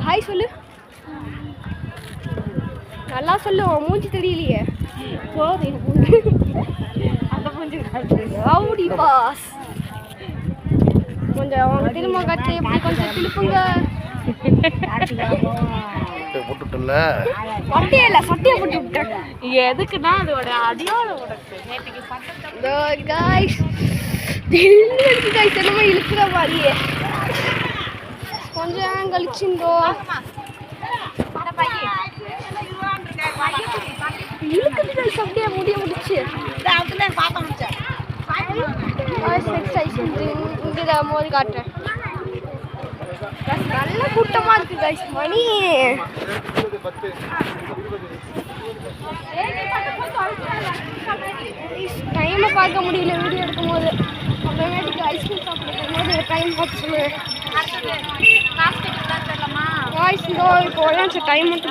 Hi சொல்லு, நல்லா சொல்லு. மூஞ்சி தெரியலையே. Rowdy boss. கொஞ்சம் அவங்க திரும்ப கட்டு எப்படி கொஞ்சம் திருப்புங்க. சட்டையே இல்லை, சட்டையை போட்டு விட்டேன். எதுக்குன்னா அதோட அடியோட உனக்கு என்னமோ இழுக்கிற மாதிரியே. கொஞ்சம் கழிச்சுங்கோ. இழுக்குது அப்படியே முடிய முடிச்சு. இங்கே மோதி காட்டுறேன். நல்ல கூட்டமா இருக்கு கைஸ். மணி டைமை பார்க்க முடியல வீடியோ எடுக்கும் போது. அப்புறமேட்டுக்கு ஐஸ்கிரீம் சாப்பிடும் போது டைம் பார்த்து சொல்லுவேன். இப்போ டைம் மட்டும்